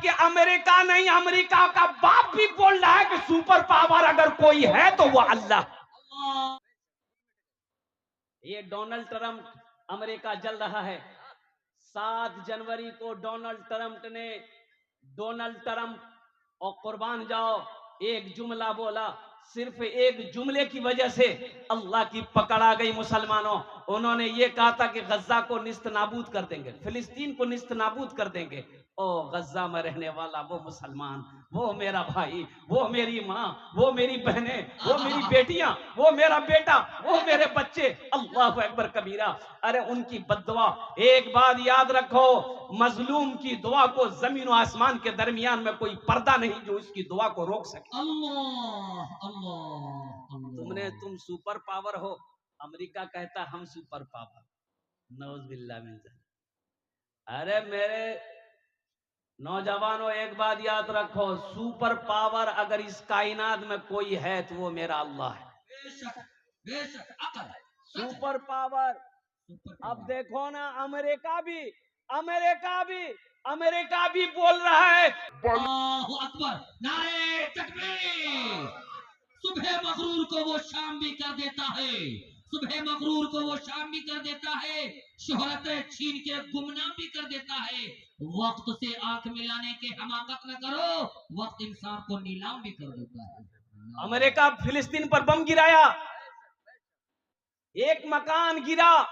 कि अमेरिका नहीं, अमेरिका का बाप भी बोल रहा है कि सुपर पावर अगर कोई है तो वो अल्लाह। ये डोनाल्ड ट्रंप, अमेरिका जल रहा है। 7 जनवरी को डोनाल्ड ट्रंप और कुर्बान जाओ एक जुमला बोला, सिर्फ एक जुमले की वजह से अल्लाह की पकड़ आ गई मुसलमानों। उन्होंने ये कहा था कि गज्जा को निस्त नाबूद कर देंगे, फिलिस्तीन को निस्त नाबूद कर देंगे। ओ गज्जा में रहने वाला वो मुसलमान, वो मेरा भाई, वो मेरी माँ, वो मेरी बहनें, वो मेरी बेटियां, वो मेरा बेटा, वो मेरे बच्चे, अल्लाह अकबर कबीरा। अरे उनकी बद्दुआ, एक बात याद रखो, मजलूम की दुआ को जमीन और आसमान के दरमियान में कोई पर्दा नहीं जो उसकी दुआ को रोक सके। अल्लाह अल्लाह तुम सुपर पावर हो, अमेरिका कहता हम सुपर पावर, नौज़ुबिल्लाह मिन ज़ालिक। अरे मेरे नौजवानों एक बात याद रखो, सुपर पावर अगर इस कायनात में कोई है तो वो मेरा अल्लाह है। बेशक बेशक अकल सुपर पावर। अब देखो ना, अमेरिका भी बोल रहा है अल्लाहु अकबर, नारे तकबीर। सुबह मगरूर को वो शाम भी कर देता है, सुबह मगरूर को वो शाम भी कर देता है, शोहरत छीन के गुमनाम भी कर देता है। वक्त से आंख मिलाने के हमाकत न करो, वक्त इंसान को नीलाम भी कर देता है। अमेरिका फिलिस्तीन पर बम गिराया, एक मकान गिरा,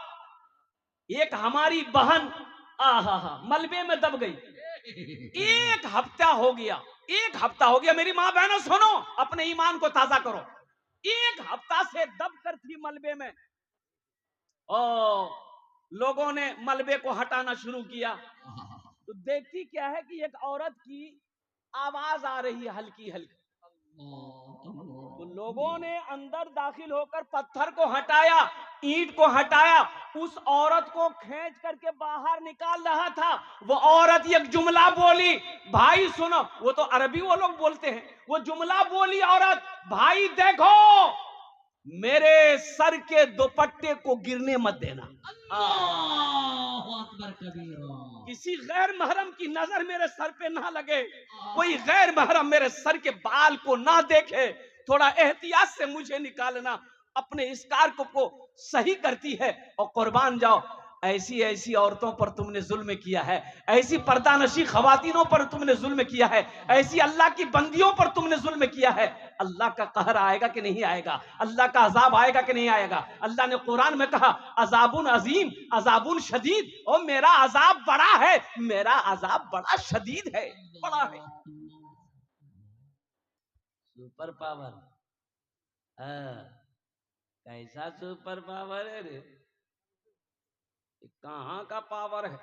एक हमारी बहन मलबे में दब गई। एक हफ्ता हो गया मेरी माँ बहनों सुनो, अपने ईमान को ताजा करो। एक हफ्ता से दब कर थी मलबे में, और लोगों ने मलबे को हटाना शुरू किया तो देखती क्या है कि एक औरत की आवाज आ रही है हल्की हल्की। तो लोगों ने अंदर दाखिल होकर पत्थर को हटाया, ईंट को हटाया, उस औरत को खींच करके बाहर निकाल रहा था। वो औरत एक जुमला बोली, भाई सुनो, वो तो अरबी वो लोग बोलते हैं, वो जुमला बोली औरत, भाई देखो मेरे सर के दुपट्टे को गिरने मत देना। अल्लाहु अकबर कबीरा। किसी गैर महरम की नजर मेरे सर पे ना लगे, कोई गैर महरम मेरे सर के बाल को ना देखे, थोड़ा एहतियात से मुझे निकालना। अपने स्कार्फ को सही करती है और कुर्बान जाओ, ऐसी ऐसी औरतों पर तुमने जुल्म किया है, ऐसी पर्दानशी खवातीनों पर तुमने जुल्म किया है, ऐसी अल्लाह की बंदियों पर तुमने जुल्म किया है। अल्लाह का कहर आएगा कि नहीं आएगा, अल्लाह का अजाब आएगा कि नहीं आएगा। अल्लाह ने कुरान में कहा अजाबुन अजीम अजाबुन शदीद, और मेरा अजाब बड़ा है, मेरा अजाब बड़ा शदीद है, बड़ा है। सुपर पावर, कैसा सुपर पावर है रे, कहां का पावर है।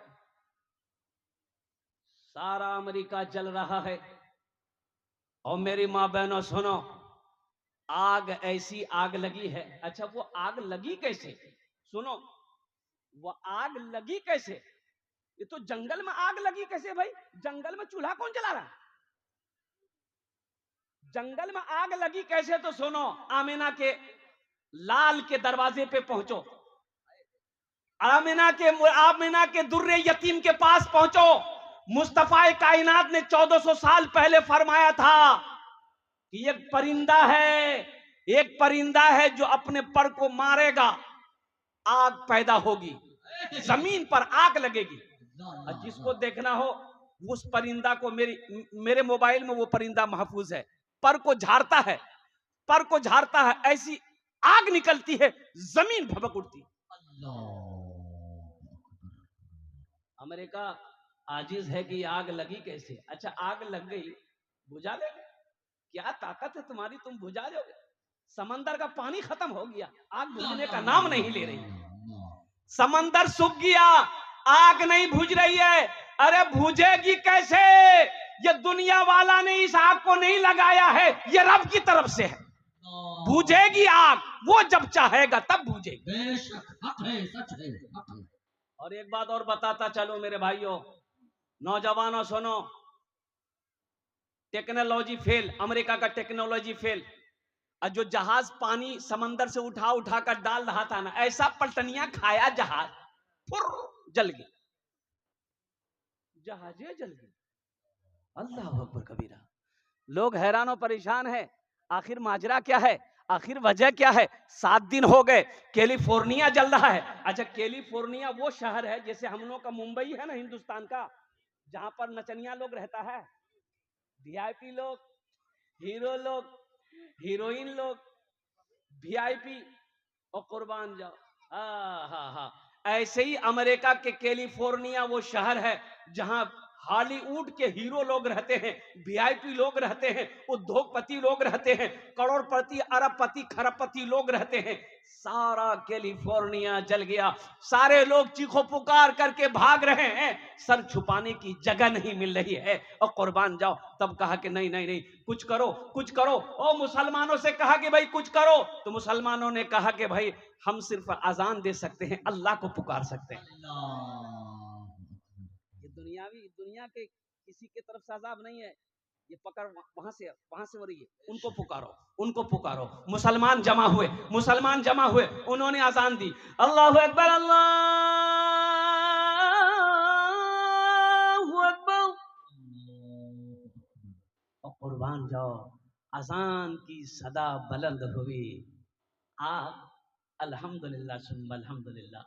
सारा अमेरिका जल रहा है, और मेरी माँ बहनों सुनो, आग ऐसी आग लगी है। अच्छा वो आग लगी कैसे, सुनो, वो आग लगी कैसे, ये तो जंगल में आग लगी कैसे भाई, जंगल में चूल्हा कौन जला रहा है, जंगल में आग लगी कैसे। तो सुनो, आमिना के लाल के दरवाजे पे पहुंचो, आमिना के दुर्रे यतीम के पास पहुंचो। मुस्तफा कायनात ने 1400 साल पहले फरमाया था कि एक परिंदा है जो अपने पर को मारेगा, आग पैदा होगी, जमीन पर आग लगेगी। और जिसको देखना हो उस परिंदा को, मेरे मोबाइल में वो परिंदा महफूज है, पर को झाड़ता है, ऐसी आग निकलती है, जमीन भभक उठती। अमेरिका आजिज है कि आग लगी कैसे। अच्छा आग लग गई, बुझा देगा, क्या ताकत है तुम्हारी, तुम बुझा दोगे। समंदर का पानी खत्म हो गया, आग बुझने का नाम नहीं ले रही। समंदर सूख गया, आग नहीं बुझ रही है। अरे बुझेगी कैसे, ये दुनिया वाला ने इस आग को नहीं लगाया है, ये रब की तरफ से है। बुझेगी आग, वो जब चाहेगा तब बुझेगी। हक है, सच है, हक है। और एक बात और बताता चलो मेरे भाइयों, नौजवानों सुनो, टेक्नोलॉजी फेल, अमेरिका का टेक्नोलॉजी फेल। और जो जहाज पानी समंदर से उठा कर डाल रहा था ना, ऐसा पलटनिया खाया जहाज, फुर जल गया, जहाजे जल गई। अल्लाह अकबर कबीरा। लोग हैरान और परेशान है, आखिर माजरा क्या है, आखिर वजह क्या है। 7 दिन हो गए, कैलिफोर्निया जल रहा है। अच्छा, कैलिफोर्निया वो शहर है जैसे हम लोग का मुंबई है ना हिंदुस्तान का, जहां पर नचनिया लोग रहता है, वीआईपी लोग, हीरो लोग, हीरोइन लोग, वीआईपी और कुर्बान जाओ। हाँ हाँ हाँ, ऐसे ही अमेरिका के कैलिफोर्निया वो शहर है जहां हॉलीवुड के हीरो लोग रहते हैं, वीआईपी लोग रहते हैं, उद्योगपति लोग रहते हैं, करोड़पति, अरबपति, खरबपति लोग रहते हैं। सारा कैलिफोर्निया जल गया। सारे लोग चीखो पुकार करके भाग रहे हैं, सर छुपाने की जगह नहीं मिल रही है। और कुर्बान जाओ, तब कहा कि नहीं नहीं नहीं, कुछ करो कुछ करो। और मुसलमानों से कहा कि भाई कुछ करो, तो मुसलमानों ने कहा कि भाई हम सिर्फ अजान दे सकते हैं, अल्लाह को पुकार सकते हैं। ये दुनिया के किसी के तरफ से अजाब नहीं है, ये पकड़ वहां से हो रही है। उनको पुकारो, उनको पुकारो। मुसलमान जमा हुए, मुसलमान जमा हुए, उन्होंने अजान दी, अल्लाह अकबर अल्लाहु अकबर। और कुर्बान जाओ, अजान की सदा बुलंद हुई। आग अल्हम्दुलिल्लाह सुम्मा अल्हम्दुलिल्लाह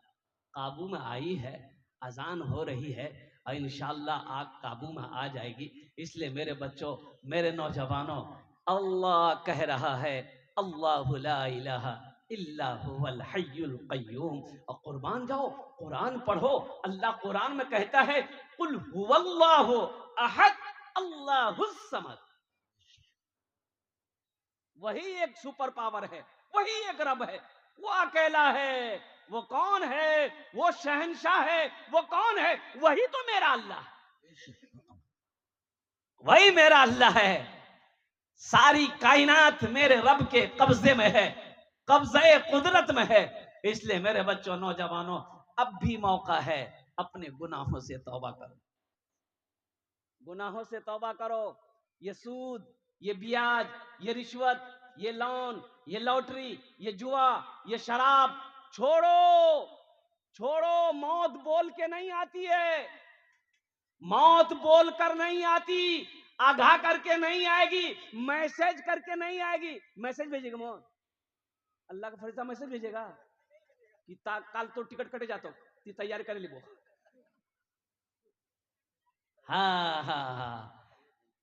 काबू में आई है, अजान हो रही है, और इंशाअल्लाह आग काबू में आ जाएगी। इसलिए मेरे बच्चों, मेरे नौजवानों, अल्लाह कह रहा है अल्लाहु ला इलाहा इल्ला हुवल हय्युल क़य्यूम। और कुर्बान जाओ, कुरान पढ़ो। अल्लाह कुरान में कहता है कुल हुवल्लाहु अहद अल्लाहुस समद। वही एक सुपर पावर है, वही एक रब है, वो अकेला है। वो कौन है? वो शहंशाह है। वो कौन है? वही तो मेरा अल्लाह, वही मेरा अल्लाह है। सारी कायनात मेरे रब के कब्जे में है, कब्जे कुदरत में है। इसलिए मेरे बच्चों, नौजवानों, अब भी मौका है, अपने गुनाहों से तौबा करो, गुनाहों से तौबा करो। ये सूद, ये ब्याज, ये रिश्वत, ये लोन, ये लॉटरी, ये जुआ, ये शराब छोड़ो, छोड़ो। मौत बोल के नहीं आती है, मौत बोल कर नहीं आती, आगाह करके नहीं आएगी, मैसेज करके नहीं आएगी। मैसेज भेजेगा मौत, अल्लाह का फरिश्ता मैसेज भेजेगा कि कल तो टिकट कटे जातो, तैयारी कर लीबो। हाँ हाँ हाँ,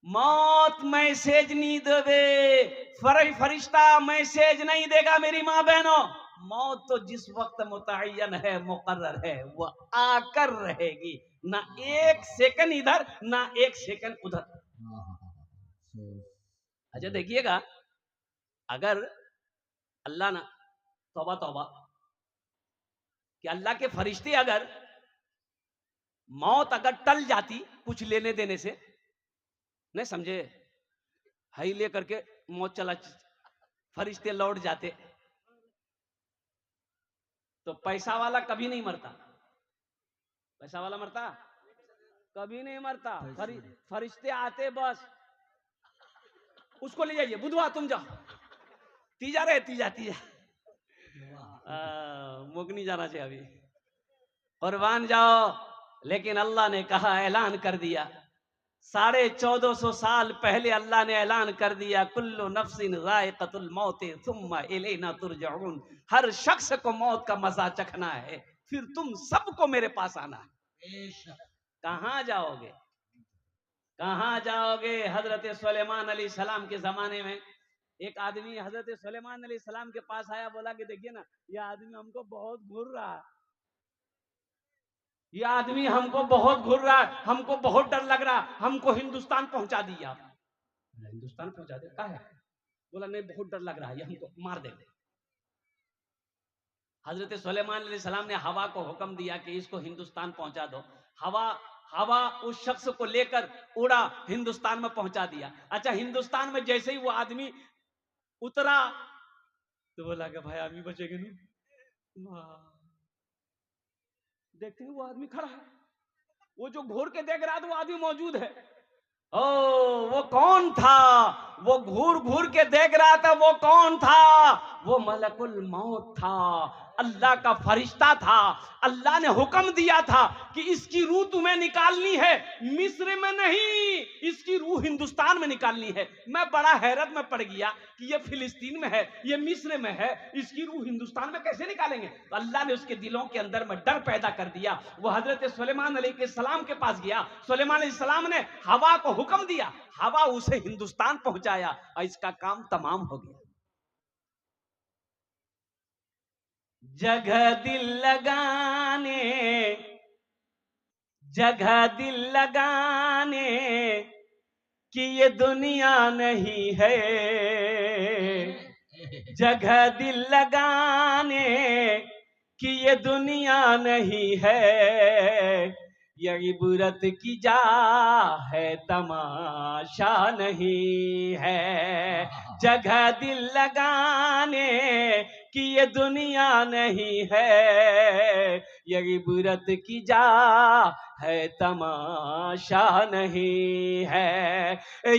मौत मैसेज नहीं देवे, फरिश्ता मैसेज नहीं देगा मेरी माँ बहनों। मौत तो जिस वक्त मुतय्यन है, मुकर्रर है, वो आकर रहेगी, ना एक सेकंड इधर, ना एक सेकंड उधर। अच्छा देखिएगा, अगर अल्लाह ना, तौबा तौबा, कि अल्लाह के फरिश्ते अगर मौत अगर टल जाती कुछ लेने देने से, नहीं समझे, हई ले करके मौत चला, फरिश्ते लौट जाते, तो पैसा वाला कभी नहीं मरता। पैसा वाला मरता? कभी नहीं मरता। फरिश्ते आते, बस उसको ले जाइए, बुधवार तुम जाओ, तीजा रहे, तीजा मुगनी जाना चाहिए अभी, कुर्बान जाओ। लेकिन अल्लाह ने कहा, ऐलान कर दिया, 1450 साल पहले अल्लाह ने ऐलान कर दिया, कुल्लु नफ्सिन ज़ाइक़तुल मौत सुम्मा इलैना तुरजऊन। हर शख्स को मौत का मजा चखना है, फिर तुम सबको मेरे पास आना है। कहां जाओगे, कहां जाओगे? हजरत सुलेमान अलैहिस्सलाम के जमाने में एक आदमी हजरत सुलेमान अलैहिस्सलाम के पास आया, बोला कि देखिए ना, यह आदमी हमको बहुत घूर रहा है, ये आदमी हमको बहुत घूर रहा है, हमको बहुत डर लग रहा, हमको हिंदुस्तान पहुंचा दिया। हिंदुस्तान पहुंचा दे का है? बोला नहीं, बहुत डर लग रहा है, ये हमको मार देंगे। हजरत सुलेमान अलैहिस्सलाम ने हवा को हुक्म दिया कि इसको हिंदुस्तान पहुंचा दो। हवा उस शख्स को लेकर उड़ा, हिंदुस्तान में पहुंचा दिया। अच्छा, हिंदुस्तान में जैसे ही वो आदमी उतरा तो बोला कि भाई आदमी बचेंगे नहीं। देखते हैं वो आदमी खड़ा है, वो जो घूर के देख रहा था वो आदमी मौजूद है। ओ, वो कौन था? वो घूर घूर के देख रहा था, वो कौन था? वो मलकुल मौत था, अल्लाह का फरिश्ता था। अल्लाह ने हुक्म दिया था कि इसकी रूह तुम्हें निकालनी है, मिस्र में नहीं, इसकी रूह हिंदुस्तान में निकालनी है। मैं बड़ा हैरत में पड़ गया कि ये फिलिस्तीन में है, ये मिस्र में है, इसकी रूह हिंदुस्तान में कैसे निकालेंगे? तो अल्लाह ने उसके दिलों के अंदर में डर पैदा कर दिया। वो हजरत सुलेमान अलैहिस्सलाम के पास गया। सुलेमान अलैहिस्सलाम ने हवा को हुक्म दिया, हवा उसे हिंदुस्तान पहुंचाया और इसका काम तमाम हो गया। जगह दिल लगाने, जगह दिल लगाने कि ये दुनिया नहीं है, जगह दिल लगाने कि ये दुनिया नहीं है, ये इबरत की जा है तमाशा नहीं है। जगह दिल लगाने कि ये दुनिया नहीं है, ये इबरत की जा है तमाशा नहीं है।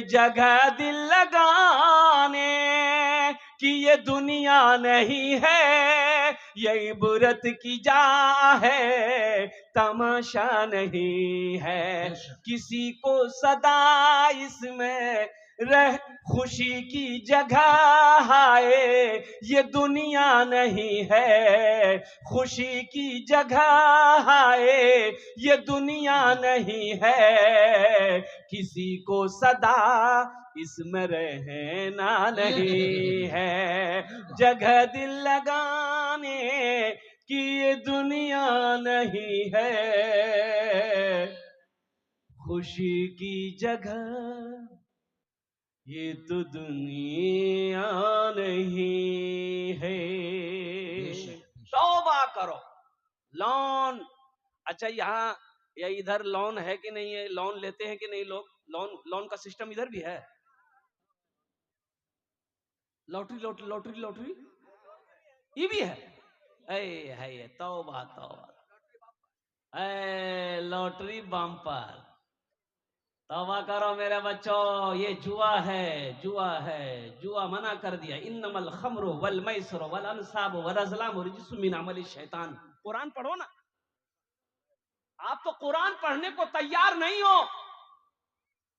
जगह दिल लगाने कि ये दुनिया नहीं है, ये इबरत की जा है तमाशा नहीं है। किसी को सदा इसमें रह खुशी की जगह है, ये दुनिया नहीं है, खुशी की जगह है, ये दुनिया नहीं है। किसी को सदा इसमें रहना नहीं है, जगह दिल लगाने कि ये दुनिया नहीं है, खुशी की जगह ये तो दुनिया नहीं है। तौबा करो। लोन, अच्छा यहाँ या इधर लोन है कि नहीं है? लोन लेते हैं कि नहीं लोग? लोन का सिस्टम इधर भी है। लॉटरी लॉटरी लॉटरी लॉटरी ये भी है। है तौबा तौबा, लॉटरी बम्पर। तौबा करो मेरे बच्चों, ये जुआ है, जुआ है, जुआ मना कर दिया। इन्नमल खम्रु वल मैसरु वल अंसाबु वल अज़लामु रिज्सुम मिन अमलि शैतान। कुरान पढ़ो ना। आप तो कुरान पढ़ने को तैयार नहीं हो।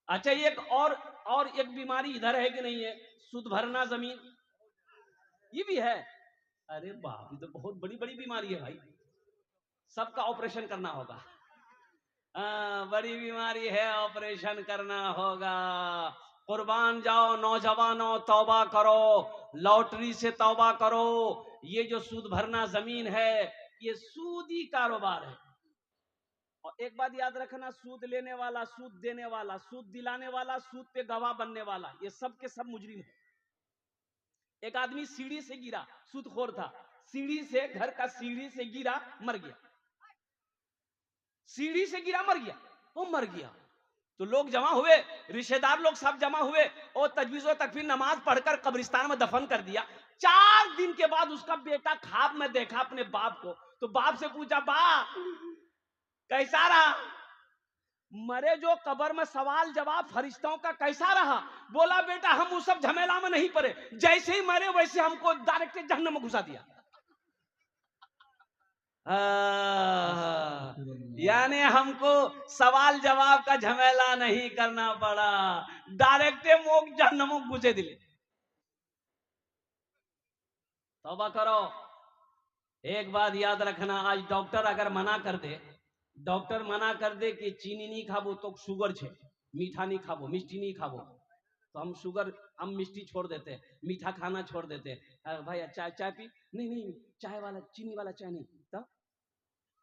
अच्छा एक और एक बीमारी इधर है कि नहीं है? सूद भरना जमीन, ये भी है। अरे बाप, ये तो बहुत बड़ी बड़ी बीमारी है भाई, सबका ऑपरेशन करना होगा। बड़ी बीमारी है, ऑपरेशन करना होगा। कुर्बान जाओ नौजवानों, तौबा करो, लॉटरी से तौबा करो। ये जो सूद भरना जमीन है, ये सूदी कारोबार है। और एक बात याद रखना, सूद लेने वाला, सूद देने वाला, सूद दिलाने वाला, सूद पे गवाह बनने वाला, ये सब के सब मुजरिम है। एक आदमी सीढ़ी से गिरा, सूदखोर था, सीढ़ी से, घर का सीढ़ी से गिरा, मर गया। सीढ़ी से गिरा मर गया, वो मर गया। तो लोग जमा हुए, रिश्तेदार लोग सब जमा हुए और तजवीज़ और तकफीर नमाज पढ़कर कब्रिस्तान में दफन कर दिया। 4 दिन के बाद उसका बेटा ख्वाब में देखा अपने बाप को, तो बाप से पूछा, बाप कैसा रहा? मरे जो कब्र में सवाल जवाब फरिश्तों का कैसा रहा? बोला, बेटा हम उस सब झमेला में नहीं पड़े, जैसे ही मरे वैसे हमको डायरेक्ट जहन्नम में घुसा दिया। यानी हमको सवाल जवाब का झमेला नहीं करना पड़ा, डायरेक्ट मोक जहन्नम में घुसे दिले। तौबा करो। एक बात याद रखना, आज डॉक्टर अगर मना कर दे, डॉक्टर मना कर दे कि चीनी नहीं खाबो तो शुगर छे, मीठा नहीं खाबो, मिष्टी नहीं खाबो, तो हम शुगर, हम मिष्टी छोड़ देते हैं, मीठा खाना छोड़ देते हैं। भाई चाय चाय पी, नहीं नहीं चाय वाला, चीनी वाला चाय नहीं। तब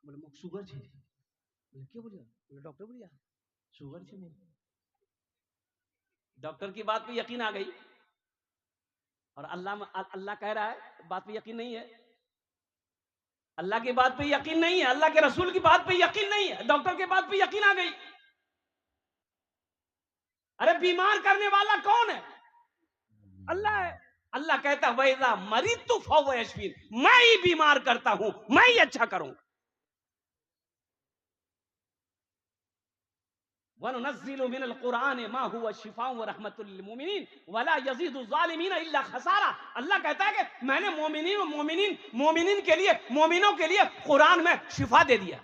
बोले मुझे शुगर छे। बोले क्यों? बोले डॉक्टर बोलिया शुगर छे मोर। डॉक्टर की बात पे यकीन आ गई और अल्लाह कह रहा है बात पे यकीन नहीं है। अल्लाह की बात पे यकीन नहीं है, अल्लाह के रसूल की बात पे यकीन नहीं है, डॉक्टर के बात पे यकीन आ गई। अरे बीमार करने वाला कौन है? अल्लाह है। अल्लाह कहता है वैदा मरीदतु फहुव यशफीन, मैं ही बीमार करता हूं, मैं ही अच्छा करूं। वनुनज़्ज़िलु मिनल कुरान मा हुवा शिफाउन व रहमतुल लिल मुमिनीन वला यज़ीदु ज़ालिमीन इल्ला खसारा। अल्लाह कहता है कि मैंने मोमिनीन के लिए, मोमिनों के लिए कुरान में शिफा दे दिया।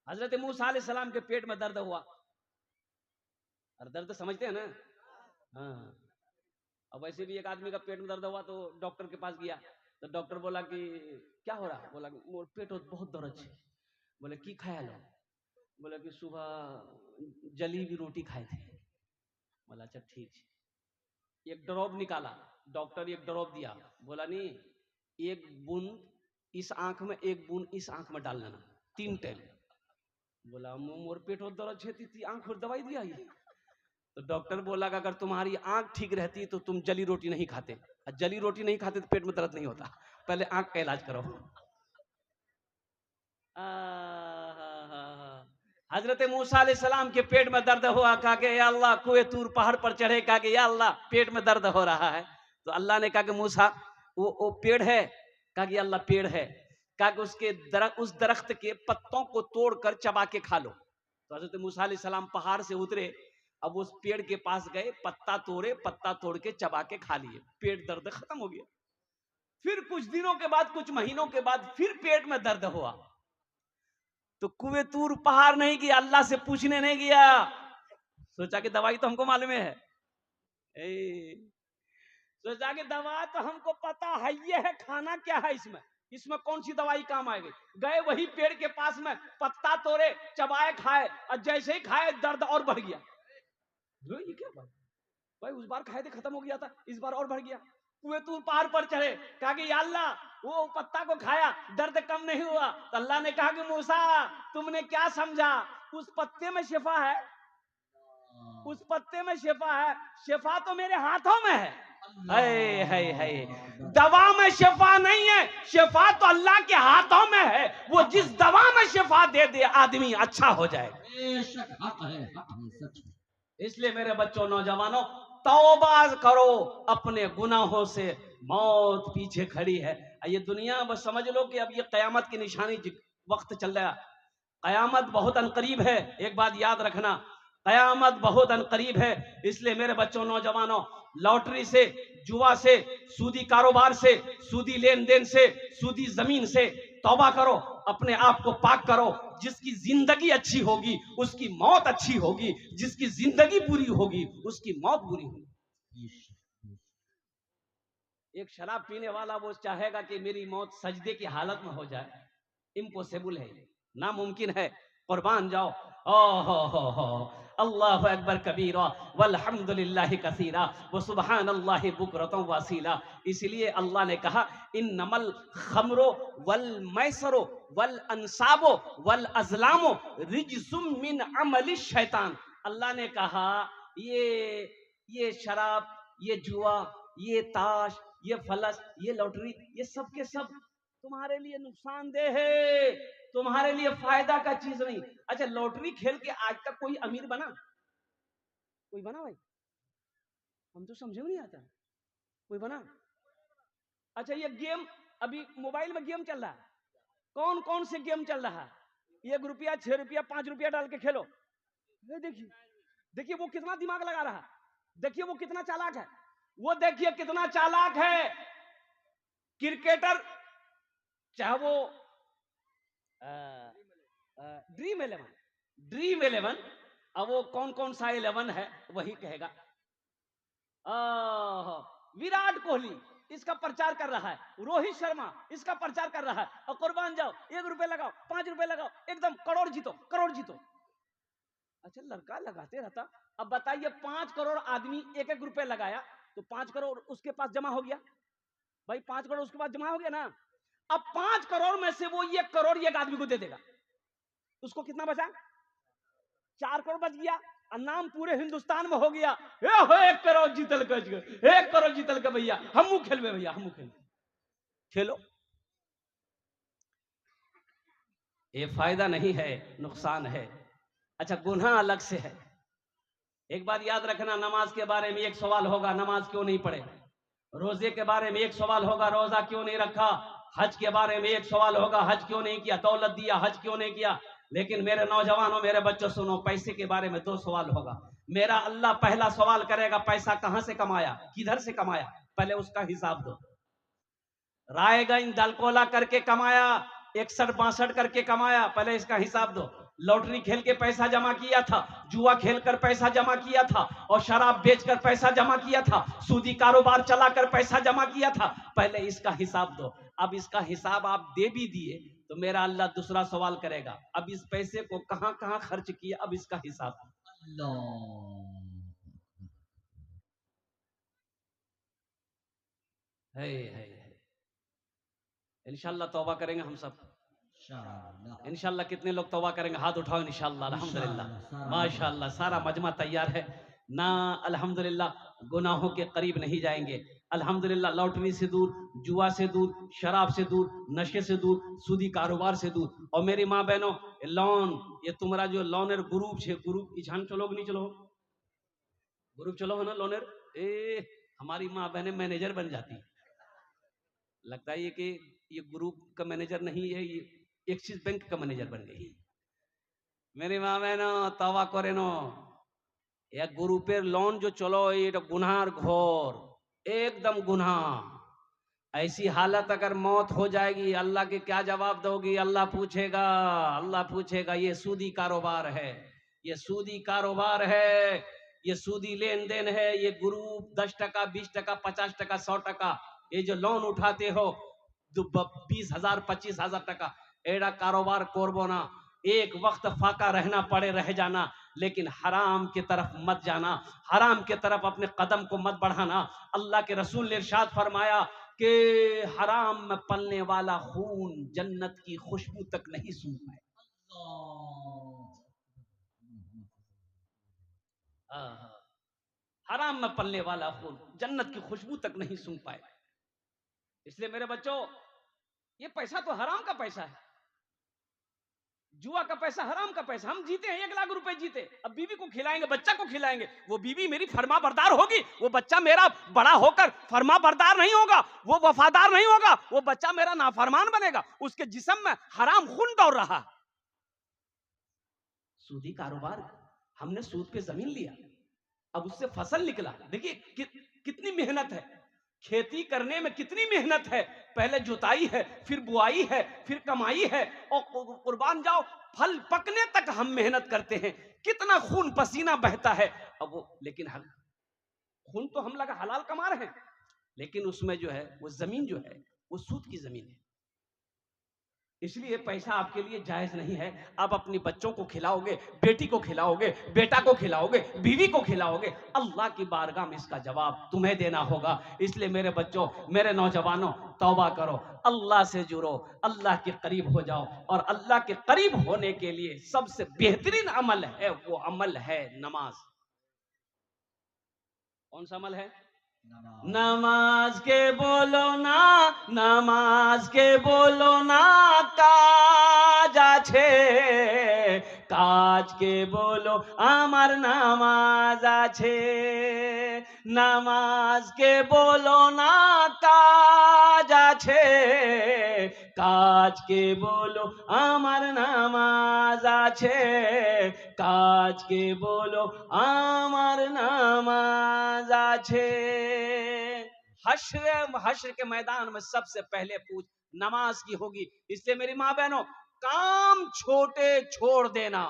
हजरत मूसा अलैहिस्सलाम के पेट में दर्द हुआ, और दर्द समझते हैं ना? हाँ। अब वैसे भी एक आदमी का पेट में दर्द हुआ तो डॉक्टर के पास गया, तो डॉक्टर बोला कि क्या हो रहा? बोला कि मोर पेट बहुत दर्द है। बोले की खाया लो? बोला कि सुबह जली हुई रोटी खाए थे। बोला अच्छा ठीक है। एक ड्रॉप निकाला, डॉक्टर एक ड्रॉप दिया, बोला नहीं, एक बूंद इस आंख में, एक बूंद इस आंख में डाल लेना, 3 टेल। बोला मोर पेट और दर्द छेती थी, आंख और दवाई दिया ये। तो डॉक्टर बोला कि अगर तुम्हारी आंख ठीक रहती तो तुम जली रोटी नहीं खाते, और जली रोटी नहीं खाते तो पेट में दर्द नहीं होता। पहले आंख का इलाज करो। हजरत मूसा अलैहिस्सलाम के पेट में दर्द हुआ, कहा कि या अल्लाह, कुए तूर पहाड़ पर चढ़े, कहा कि या अल्लाह पेट में दर्द हो रहा है। तो अल्लाह ने कहा कि मूसा वो पेड़ है? कहा कि अल्लाह पेड़ है। कहा कि उस दरख्त के पत्तों को तोड़कर चबा के खा लो। तो हजरत मूसा अलैहिस्सलाम पहाड़ से उतरे, अब उस पेड़ के पास गए, पत्ता तोड़े, पत्ता तोड़ के चबा के खा लिए, पेट दर्द खत्म हो गया। फिर कुछ दिनों के बाद, कुछ महीनों के बाद फिर पेट में दर्द हुआ, तो कुएं तूर पहाड़ नहीं गया, अल्लाह से पूछने नहीं गया, सोचा कि दवाई तो हमको मालूम है, सोचा कि दवा तो हमको पता है, ये है, खाना क्या है इसमें कौन सी दवाई काम आएगी। गए वही पेड़ के पास में, पत्ता तोड़े, चबाए, खाए, और जैसे ही खाए दर्द और बढ़ गया। ये क्या बात भाई, उस बार खाए थे खत्म हो गया था, इस बार और बढ़ गया। कुएं तूर पहाड़ पर चढ़े, कहा कि या अल्लाह, वो पत्ता को खाया, दर्द कम नहीं हुआ। तो अल्लाह ने कहा कि मूसा, तुमने क्या समझा, उस पत्ते में शिफा है, उस पत्ते में शिफा है, शिफा तो मेरे हाथों में है। है दवा में शिफा नहीं है, शिफा तो अल्लाह के हाथों में है। वो जिस दवा में शिफा दे दे, आदमी अच्छा हो जाए। बेशक हक है, सच है। इसलिए मेरे बच्चों, नौजवानों, तौबा करो अपने गुनाहों से, मौत पीछे खड़ी है। ये दुनिया बस समझ लो कि अब ये कयामत की निशानी वक्त चल रहा, कयामत बहुत अनकरीब है। एक बात याद रखना, कयामत बहुत अनकरीब है। इसलिए मेरे बच्चों, नौजवानों, लॉटरी से, जुआ से, सूदी कारोबार से, सूदी लेन देन से, सूदी जमीन से तौबा करो, अपने आप को पाक करो। जिसकी जिंदगी अच्छी होगी उसकी मौत अच्छी होगी, जिसकी जिंदगी बुरी होगी उसकी मौत बुरी होगी। एक शराब पीने वाला वो चाहेगा कि मेरी मौत सजदे की हालत में हो जाए, इम्पॉसिबल है, नामुमकिन है। कुर्बान जाओ। ओहो, अल्लाहु अकबर कबीरा वल्हम्दुलिल्लाहि कसीरा व सुब्हानल्लाहि बुकरतन वसीला। इसलिए अल्लाह ने कहा, इन्नमल खमरो वल मैसरो वल अंसाबो वल अज़लामो रिजसुम मिन अमलि शैतान। अल्लाह ने कहा, ये शराब, ये जुआ, ये ताश, ये फलस, ये लॉटरी, ये सब के सब तुम्हारे लिए नुकसानदेह है, तुम्हारे लिए फायदा का चीज नहीं। अच्छा, लॉटरी खेल के आज तक कोई अमीर बना? कोई बना भाई? हम तो समझे नहीं आता, कोई बना? अच्छा, ये गेम, अभी मोबाइल में गेम चल रहा है, कौन कौन से गेम चल रहा है? 1 रुपया, 6 रुपया, 5 रुपया डाल के खेलो। देखिए वो कितना दिमाग लगा रहा है, देखिए वो कितना चालाक है, वो देखिए कितना चालाक है। क्रिकेटर, चाहे वो ड्रीम 11, अब वो कौन कौन सा 11 है वही कहेगा। विराट कोहली इसका प्रचार कर रहा है, रोहित शर्मा इसका प्रचार कर रहा है, और कुर्बान जाओ, 1 रुपए लगाओ, 5 रुपए लगाओ, एकदम करोड़ जीतो, करोड़ जीतो। अच्छा, लड़का लगाते रहता। अब बताइए, 5 करोड़ आदमी 1-1 रुपए लगाया, तो 5 करोड़ उसके पास जमा हो गया भाई, 5 करोड़ उसके पास जमा हो गया ना। अब 5 करोड़ में से वो 1 करोड़ एक आदमी को दे देगा, उसको कितना बचा? 4 करोड़ बच गया, और नाम पूरे हिंदुस्तान में हो गया, 1 करोड़ जीतल कर, 1 करोड़ जीतल का भैया, हम खेलवे भैया, हम खेलो। ये फायदा नहीं है, नुकसान है। अच्छा, गुनाह अलग से है। एक बात याद रखना, नमाज के बारे में एक सवाल होगा, नमाज क्यों नहीं पढ़े? रोजे के बारे में एक सवाल होगा, रोजा क्यों नहीं रखा? हज के बारे में एक सवाल होगा, हज क्यों नहीं किया? दौलत दिया, हज क्यों नहीं किया? लेकिन मेरे नौजवानों, मेरे बच्चों, सुनो, पैसे के बारे में 2 सवाल होगा। मेरा अल्लाह पहला सवाल करेगा, पैसा कहां से कमाया, किधर से कमाया, पहले उसका हिसाब दो। रायगंज दलकोला करके कमाया, 61-62 करके कमाया, पहले इसका हिसाब दो। लॉटरी खेल के पैसा जमा किया था, जुआ खेल कर पैसा जमा किया था, और शराब बेचकर पैसा जमा किया था, सूदी कारोबार चलाकर पैसा जमा किया था। पहले इसका हिसाब दो। अब इसका हिसाब आप दे भी दिए तो मेरा अल्लाह दूसरा सवाल करेगा, अब इस पैसे को कहां कहां खर्च किया, अब इसका हिसाब। है इंशाल्लाह तौबा करेंगे हम सब इंशाल्लाह। कितने लोग तौबा करेंगे? हाथ उठाओ इंशाल्लाह। अल्हम्दुलिल्लाह, माशाल्लाह, सारा मजमा तैयार है ना। अल्हम्दुलिल्लाह गुनाहों के करीब नहीं जाएंगे। अल्हम्दुलिल्लाह लॉटरी से दूर, जुआ से दूर, शराब से दूर, नशे से दूर, सूदी कारोबार से दूर। और मेरी माँ बहनों, लोन, ये तुम्हारा जो लोनर ग्रुप है, ग्रुप इछान चलो नहीं चलो, ग्रुप चलो है ना लोनर, ए हमारी माँ बहनें मैनेजर बन जाती। लगता है कि ये ग्रुप का मैनेजर नहीं है, ये एक्सिस बैंक का मैनेजर बन गई। मेरी माँ बहनों तवा करे नो, या ग्रुपेर लोन जो चलो ये गुनार घोर, एकदम गुनाह। ऐसी हालत अगर मौत हो जाएगी, अल्लाह के क्या जवाब दोगी? अल्लाह पूछेगा ये सूदी कारोबार है, ये सूदी कारोबार है, ये सूदी लेन देन है। ये ग्रुप 10 टका 20 टका 50 टका 100 टका ये जो लोन उठाते हो 20,000 25,000 टका, एड़ा कारोबार करबो ना। एक वक्त फाका रहना पड़े रह जाना, लेकिन हराम की तरफ मत जाना, हराम की तरफ अपने कदम को मत बढ़ाना। अल्लाह के रसूल ने इरशाद फरमाया कि हराम में पलने वाला खून जन्नत की खुशबू तक नहीं सूंघ पाए। हराम में पलने वाला खून जन्नत की खुशबू तक नहीं सूंघ पाए। इसलिए मेरे बच्चों, ये पैसा तो हराम का पैसा है, जुआ का पैसा, हराम का पैसा। हम जीते हैं 1 लाख रुपए जीते, अब बीवी को खिलाएंगे, बच्चा को खिलाएंगे, वो बीवी मेरी फरमा बरदार होगी, वो बच्चा मेरा बड़ा होकर फरमा बरदार नहीं होगा, वो वफादार नहीं होगा, वो बच्चा मेरा नाफरमान बनेगा। उसके जिस्म में हराम खून दौड़ रहा है। सूदी कारोबार, हमने सूद पे जमीन लिया, अब उससे फसल निकला। देखिए कितनी मेहनत है, खेती करने में कितनी मेहनत है। पहले जुताई है, फिर बुआई है, फिर कमाई है, और कुर्बान जाओ फल पकने तक हम मेहनत करते हैं। कितना खून पसीना बहता है। अब वो लेकिन खून तो हम लगा हलाल कमा रहे हैं, लेकिन उसमें जो है वो जमीन जो है वो सूद की जमीन है। इसलिए पैसा आपके लिए जायज नहीं है। आप अपने बच्चों को खिलाओगे, बेटी को खिलाओगे, बेटा को खिलाओगे, बीवी को खिलाओगे, अल्लाह की बारगाह में इसका जवाब तुम्हें देना होगा। इसलिए मेरे बच्चों, मेरे नौजवानों, तौबा करो, अल्लाह से जुड़ो, अल्लाह के करीब हो जाओ। और अल्लाह के करीब होने के लिए सबसे बेहतरीन अमल है, वो अमल है नमाज। कौन सा अमल है? नमाज के बोलो ना, नमाज के बोलो ना, काज आछे, काज के बोलो आमार नामाज आछे। नमाज के बोलो ना, काज आछे, काज के बोलो आमार नामाज आछे, काज के बोलो आमार नामाज आछे। हश्र के मैदान में सबसे पहले पूछ नमाज की होगी। इसलिए मेरी माँ बहनों, काम छोटे छोड़ देना,